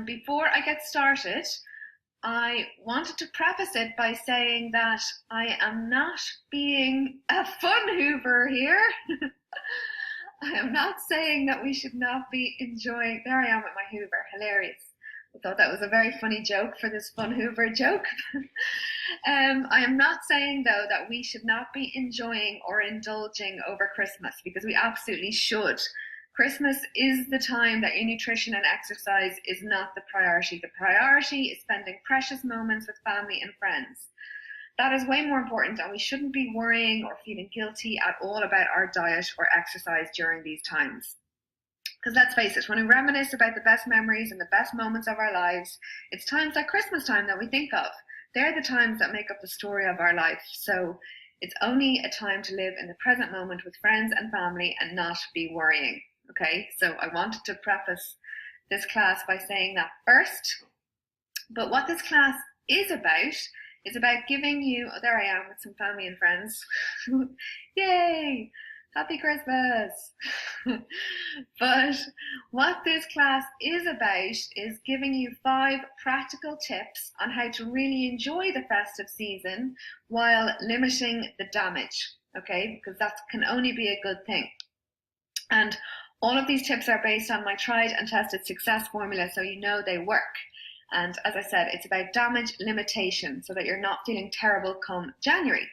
Before I get started, I wanted to preface it by saying that I am not being a fun hoover here. I am not saying that we should not be enjoying. There I am with my hoover, hilarious. I thought that was a very funny joke for this fun hoover joke. I am not saying though that we should not be enjoying or indulging over Christmas, because we absolutely should. Christmas is the time that your nutrition and exercise is not the priority. The priority is spending precious moments with family and friends. That is way more important, and we shouldn't be worrying or feeling guilty at all about our diet or exercise during these times. Because let's face it, when we reminisce about the best memories and the best moments of our lives, it's times like Christmas time that we think of. They're the times that make up the story of our life. So it's only a time to live in the present moment with friends and family and not be worrying. Okay, so I wanted to preface this class by saying that first. But what this class is about giving you, oh, there I am with some family and friends. Yay! Happy Christmas! But what this class is about is giving you 5 practical tips on how to really enjoy the festive season while limiting the damage, okay? Because that can only be a good thing. And all of these tips are based on my tried and tested success formula, so you know they work. And as I said, it's about damage limitation so that you're not feeling terrible come January.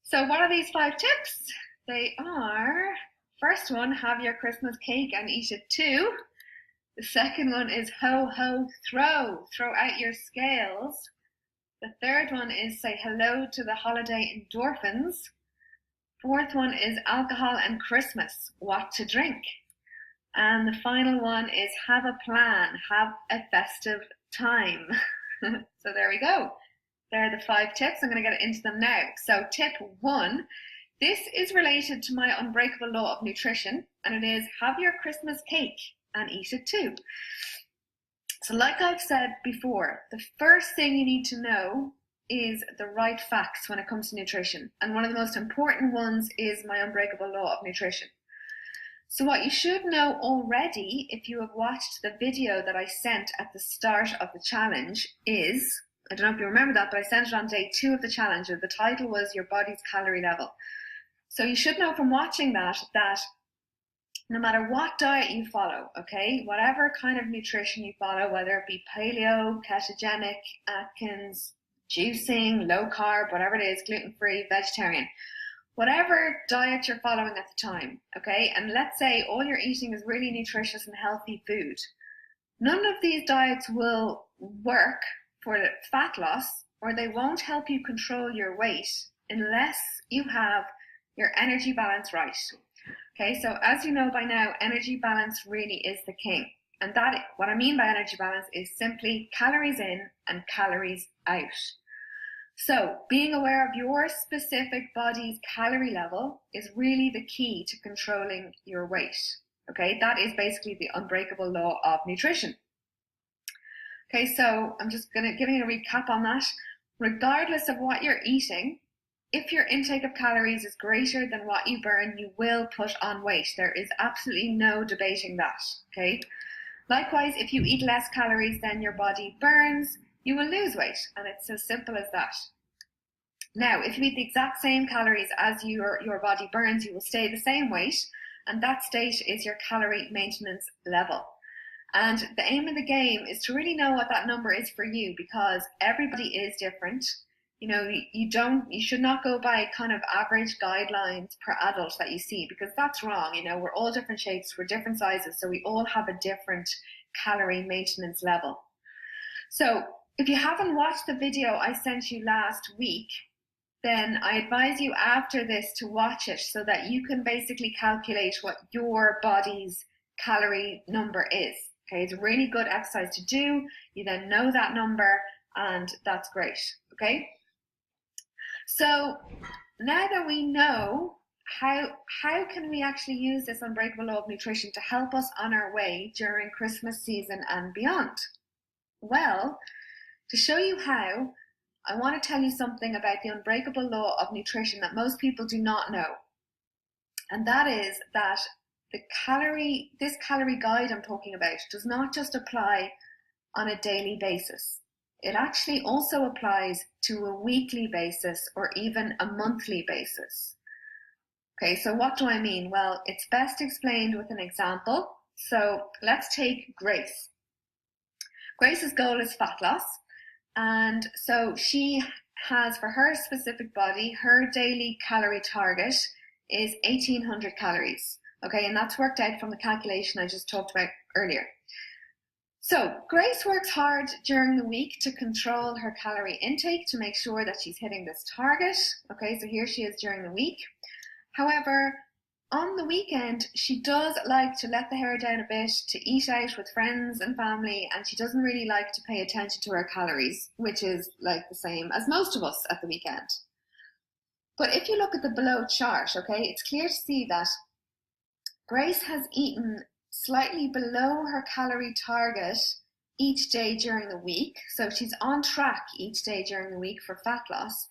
So what are these 5 tips? They are, first one, have your Christmas cake and eat it too. The second one is ho ho throw out your scales. The third one is say hello to the holiday endorphins. Fourth one is alcohol and Christmas, what to drink. And the final one is have a plan, have a festive time. So there we go. There are the 5 tips. I'm going to get into them now. So tip 1, this is related to my unbreakable law of nutrition, and it is have your Christmas cake and eat it too. So like I've said before, the first thing you need to know is the right facts when it comes to nutrition. And one of the most important ones is my unbreakable law of nutrition. So what you should know already, if you have watched the video that I sent at the start of the challenge, is, I don't know if you remember that, but I sent it on day 2 of the challenge. The title was Your Body's Calorie Level. So you should know from watching that no matter what diet you follow, okay, whatever kind of nutrition you follow, whether it be paleo, ketogenic, Atkins, juicing, low carb, whatever it is, gluten-free, vegetarian, whatever diet you're following at the time, okay, and let's say all you're eating is really nutritious and healthy food, none of these diets will work for fat loss, or they won't help you control your weight unless you have your energy balance right. Okay, so as you know by now, energy balance really is the king. And that, what I mean by energy balance is simply calories in and calories out. So being aware of your specific body's calorie level is really the key to controlling your weight. Okay, that is basically the unbreakable law of nutrition. Okay, so I'm just giving a recap on that. Regardless of what you're eating, if your intake of calories is greater than what you burn, you will put on weight. There is absolutely no debating that, okay? Likewise, if you eat less calories than your body burns, you will lose weight, and it's as simple as that. Now, if you eat the exact same calories as your body burns, you will stay the same weight, and that state is your calorie maintenance level. And the aim of the game is to really know what that number is for you, because everybody is different. You know, you should not go by kind of average guidelines per adult that you see, because that's wrong. You know, we're all different shapes, we're different sizes, so we all have a different calorie maintenance level. So if you haven't watched the video I sent you last week, then I advise you after this to watch it so that you can basically calculate what your body's calorie number is. Okay, it's a really good exercise to do. You then know that number, and that's great. Okay. So now that we know how can we actually use this unbreakable law of nutrition to help us on our way during Christmas season and beyond? Well, to show you how, I want to tell you something about the unbreakable law of nutrition that most people do not know. And that is that this calorie guide I'm talking about does not just apply on a daily basis. It actually also applies to a weekly basis or even a monthly basis. Okay, so what do I mean? Well, it's best explained with an example. So let's take Grace. Grace's goal is fat loss, and so she has, for her specific body, her daily calorie target is 1800 calories. Okay, and that's worked out from the calculation I just talked about earlier. So Grace works hard during the week to control her calorie intake to make sure that she's hitting this target. Okay, so here she is during the week. However, on the weekend, she does like to let the hair down a bit, to eat out with friends and family, and she doesn't really like to pay attention to her calories, which is like the same as most of us at the weekend. But if you look at the below chart, okay, it's clear to see that Grace has eaten slightly below her calorie target each day during the week. So she's on track each day during the week for fat loss.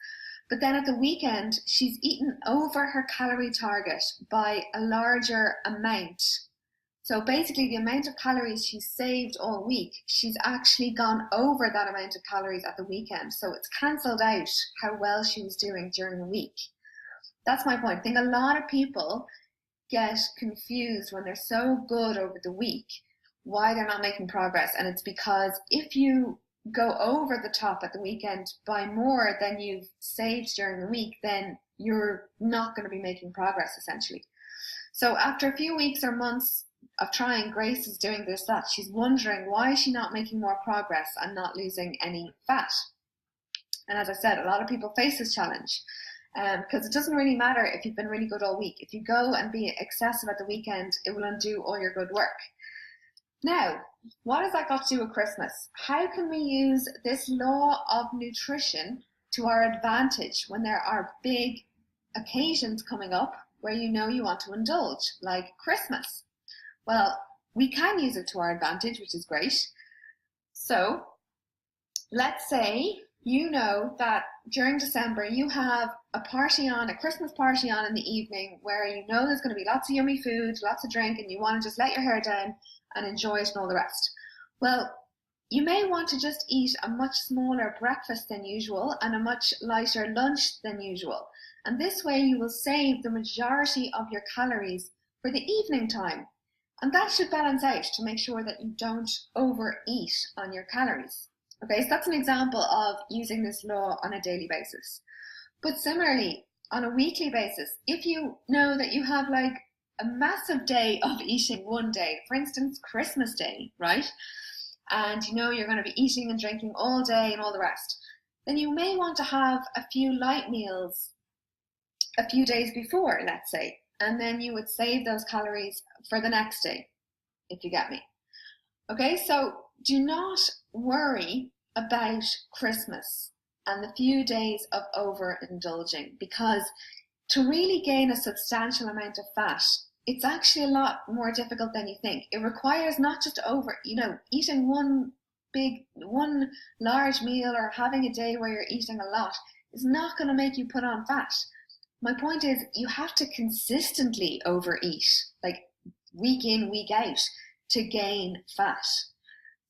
But then at the weekend, she's eaten over her calorie target by a larger amount. So basically the amount of calories she's saved all week, she's actually gone over that amount of calories at the weekend. So it's cancelled out how well she was doing during the week. That's my point. I think a lot of people get confused when they're so good over the week, why they're not making progress. And it's because if you go over the top at the weekend by more than you've saved during the week, then you're not going to be making progress essentially. So after a few weeks or months of trying, Grace is doing this, that. She's wondering, why is she not making more progress and not losing any fat? And as I said, a lot of people face this challenge because it doesn't really matter if you've been really good all week. If you go and be excessive at the weekend, it will undo all your good work. Now, what has that got to do with Christmas? How can we use this law of nutrition to our advantage when there are big occasions coming up where you know you want to indulge, like Christmas? Well, we can use it to our advantage, which is great. So let's say you know that during December you have a party on, a Christmas party on in the evening where you know there's going to be lots of yummy food, lots of drink, and you want to just let your hair down and enjoy it and all the rest. Well, you may want to just eat a much smaller breakfast than usual and a much lighter lunch than usual. And this way you will save the majority of your calories for the evening time. And that should balance out to make sure that you don't overeat on your calories. Okay, so that's an example of using this law on a daily basis. But similarly, on a weekly basis, if you know that you have like a massive day of eating one day, for instance, Christmas Day, right? And you know you're going to be eating and drinking all day and all the rest, then you may want to have a few light meals a few days before, let's say, and then you would save those calories for the next day, if you get me. Okay, so do not worry about Christmas and the few days of overindulging, because to really gain a substantial amount of fat, it's actually a lot more difficult than you think. It requires not just eating one large meal or having a day where you're eating a lot is not going to make you put on fat. My point is, you have to consistently overeat, like week in, week out, to gain fat.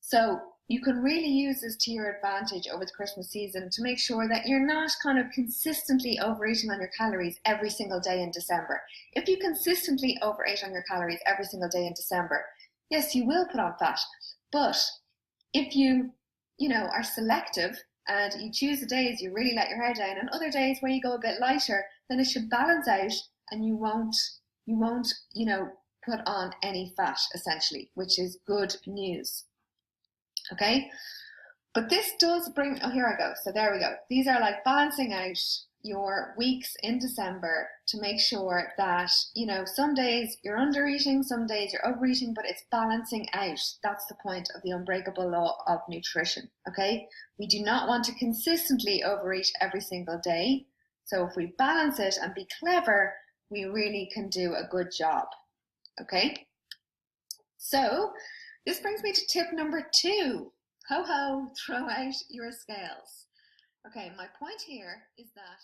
So you can really use this to your advantage over the Christmas season to make sure that you're not kind of consistently overeating on your calories every single day in December. If you consistently overeat on your calories every single day in December, yes, you will put on fat. But if you are selective and you choose the days you really let your hair down and other days where you go a bit lighter, then it should balance out and you won't put on any fat essentially, which is good news. Okay, but this does bring, here I go. So there we go. These are like balancing out your weeks in December to make sure that, some days you're under eating, some days you're overeating, but it's balancing out. That's the point of the unbreakable law of nutrition. Okay, we do not want to consistently overeat every single day. So if we balance it and be clever, we really can do a good job. Okay, so this brings me to tip number 2. Ho ho, throw out your scales. Okay, my point here is that